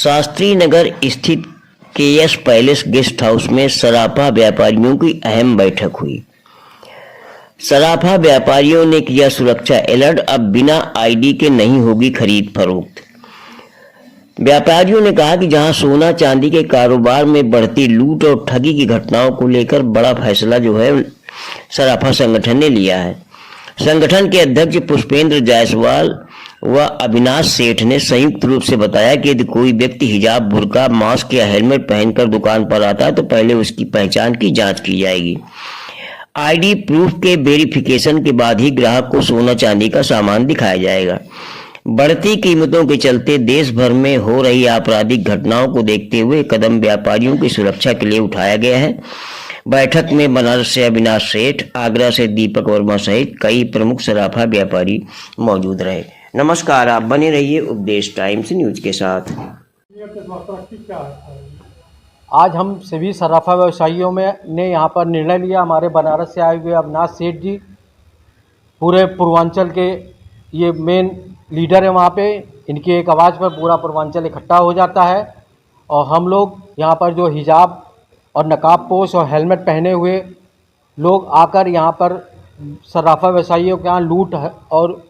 शास्त्री नगर स्थित KS palace guest house में सराफा व्यापारियों की अहम बैठक हुई। सराफा व्यापारियों ने किया सुरक्षा अलर्ट, अब बिना आईडी के नहीं होगी खरीद फरोख्त। व्यापारियों ने कहा कि जहां सोना चांदी के कारोबार में बढ़ती लूट और ठगी की घटनाओं को लेकर बड़ा फैसला सराफा संगठन ने लिया है। संगठन के अध्यक्ष पुष्पेंद्र जायसवाल व अविनाश सेठ ने संयुक्त रूप से बताया कि यदि कोई व्यक्ति हिजाब, बुर्का, मास्क या हेलमेट पहनकर दुकान पर आता है तो पहले उसकी पहचान की जांच की जाएगी। आईडी प्रूफ के वेरिफिकेशन के बाद ही ग्राहक को सोना चांदी का सामान दिखाया जाएगा। बढ़ती कीमतों के चलते देश भर में हो रही आपराधिक घटनाओं को देखते हुए कदम व्यापारियों की सुरक्षा के लिए उठाया गया है। बैठक में बनारस से अविनाश सेठ, आगरा से दीपक वर्मा सहित कई प्रमुख सराफा व्यापारी मौजूद रहे। नमस्कार, आप बने रहिए उपदेश टाइम्स न्यूज के साथ। आज हम सभी सराफा व्यवसायियों ने यहाँ पर निर्णय लिया। हमारे बनारस से आए हुए अविनाश सेठ जी पूरे पूर्वांचल के ये मेन लीडर है। वहाँ पे इनकी एक आवाज़ पर पूरा पूर्वांचल इकट्ठा हो जाता है और हम लोग यहाँ पर जो हिजाब और नकाब पोश और हेलमेट पहने हुए लोग आकर यहाँ पर सराफा व्यवसायियों के यहाँ लूट और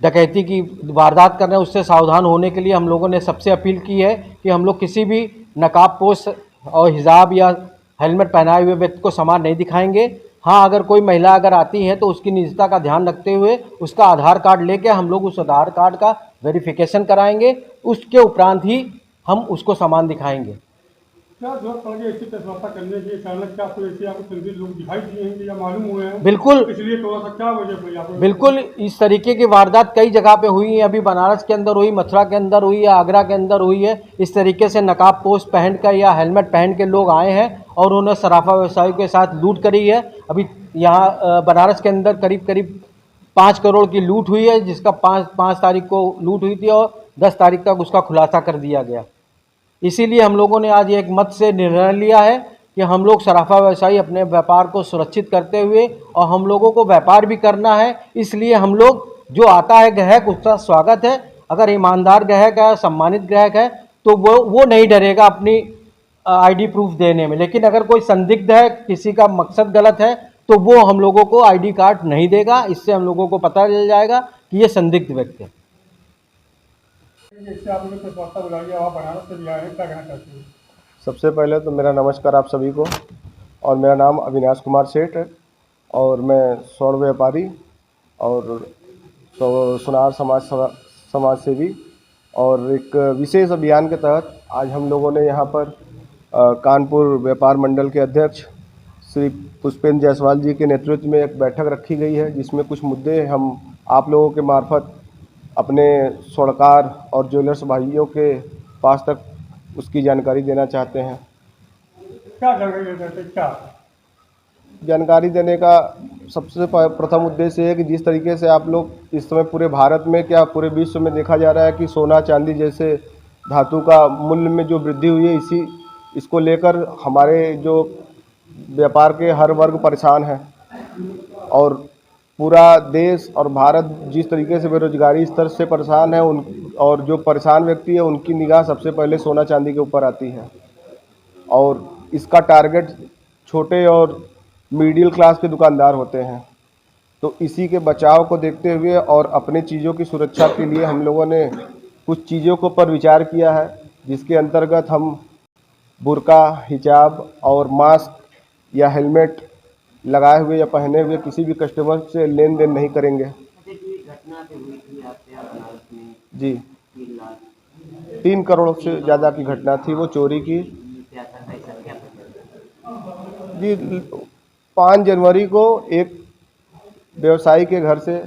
डकैती की वारदात कर रहे हैं, उससे सावधान होने के लिए हम लोगों ने सबसे अपील की है कि हम लोग किसी भी नकाब पोश और हिजाब या हेलमेट पहनाए हुए व्यक्ति को सामान नहीं दिखाएंगे। हाँ, अगर कोई महिला अगर आती है तो उसकी निजता का ध्यान रखते हुए उसका आधार कार्ड लेके हम लोग उस आधार कार्ड का वेरिफिकेशन कराएंगे, उसके उपरांत ही हम उसको सामान दिखाएंगे। क्या जरूरत पड़ गई ऐसी व्यवस्था करने की? अचानक क्या कोई ऐसे आपको संदिग्ध लोग दिखाई दिए हैं या मालूम हुए हैं? बिल्कुल, इसलिए थोड़ा सा क्या वजह पड़ी आपको? बिल्कुल इस तरीके की वारदात कई जगह पे हुई है। अभी बनारस के अंदर हुई, मथुरा के अंदर हुई है, आगरा के अंदर हुई है। इस तरीके से नकाब पोश पहन कर या हेलमेट पहन के लोग आए हैं और उन्होंने सराफा व्यवसायियों के साथ लूट करी है। अभी यहाँ बनारस के अंदर करीब 5 करोड़ की लूट हुई है, जिसका 5 तारीख को लूट हुई थी और 10 तारीख तक उसका खुलासा कर दिया गया। इसीलिए हम लोगों ने आज एक मत से निर्णय लिया है कि हम लोग सराफा व्यवसायी अपने व्यापार को सुरक्षित करते हुए और हम लोगों को व्यापार भी करना है, इसलिए हम लोग जो आता है ग्राहक उसका स्वागत है। अगर ईमानदार ग्राहक है, सम्मानित ग्राहक है तो वो नहीं डरेगा अपनी आईडी प्रूफ देने में। लेकिन अगर कोई संदिग्ध है, किसी का मकसद गलत है तो वो हम लोगों को आईडी कार्ड नहीं देगा। इससे हम लोगों को पता चल जाएगा कि ये संदिग्ध व्यक्ति है। सबसे पहले तो मेरा नमस्कार आप सभी को, और मेरा नाम अविनाश कुमार सेठ है और मैं स्वर्ण व्यापारी और सुनार समाज सेवी। और एक विशेष अभियान के तहत आज हम लोगों ने यहाँ पर कानपुर व्यापार मंडल के अध्यक्ष श्री पुष्पेंद्र जायसवाल जी के नेतृत्व में एक बैठक रखी गई है, जिसमें कुछ मुद्दे हम आप लोगों के मार्फत अपने स्वर्णकार और ज्वेलर्स भाइयों के पास तक उसकी जानकारी देना चाहते हैं। क्या जानकारी देते हैं? क्या जानकारी देने का सबसे प्रथम उद्देश्य है कि जिस तरीके से आप लोग इस समय पूरे भारत में, क्या पूरे विश्व में देखा जा रहा है कि सोना चांदी जैसे धातु का मूल्य में जो वृद्धि हुई है, इसको लेकर हमारे जो व्यापार के हर वर्ग परेशान है और पूरा देश और भारत जिस तरीके से बेरोजगारी स्तर से परेशान है और जो परेशान व्यक्ति है उनकी निगाह सबसे पहले सोना चांदी के ऊपर आती है और इसका टारगेट छोटे और मिडिल क्लास के दुकानदार होते हैं। तो इसी के बचाव को देखते हुए और अपने चीज़ों की सुरक्षा के लिए हम लोगों ने कुछ चीज़ों के ऊपर विचार किया है, जिसके अंतर्गत हम बुर्का, हिजाब और मास्क या हेलमेट लगाए हुए या पहने हुए किसी भी कस्टमर से लेन देन नहीं करेंगे। जी, 3 करोड़ से ज़्यादा की घटना थी वो चोरी की। जी, 5 जनवरी को एक व्यवसायी के घर से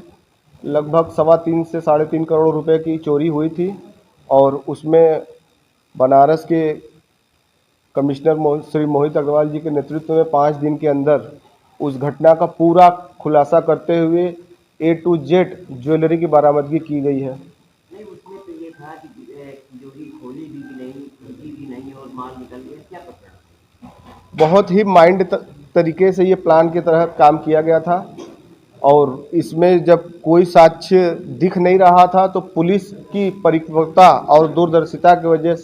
लगभग 3.25 से 3.5 करोड़ रुपए की चोरी हुई थी और उसमें बनारस के कमिश्नर श्री मोहित अग्रवाल जी के नेतृत्व में 5 दिन के अंदर उस घटना का पूरा खुलासा करते हुए A to Z ज्वेलरी की बरामदगी की गई है। नहीं, उसमें तो ये था कि जोड़ी खोली भी नहीं और माल निकल गया, क्या पता? बहुत ही माइंड तरीके से ये प्लान के तहत काम किया गया था और इसमें जब कोई साक्ष्य दिख नहीं रहा था तो पुलिस की परिपक्वता और दूरदर्शिता की वजह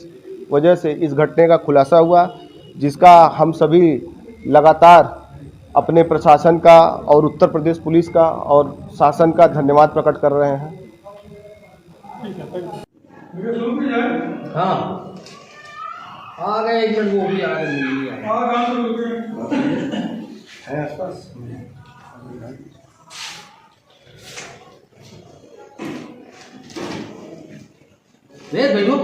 वजह से इस घटने का खुलासा हुआ, जिसका हम सभी लगातार अपने प्रशासन का और उत्तर प्रदेश पुलिस का और शासन का धन्यवाद प्रकट कर रहे हैं। हाँ आ गए, एक मिनट वो भी आ गए। भेजो।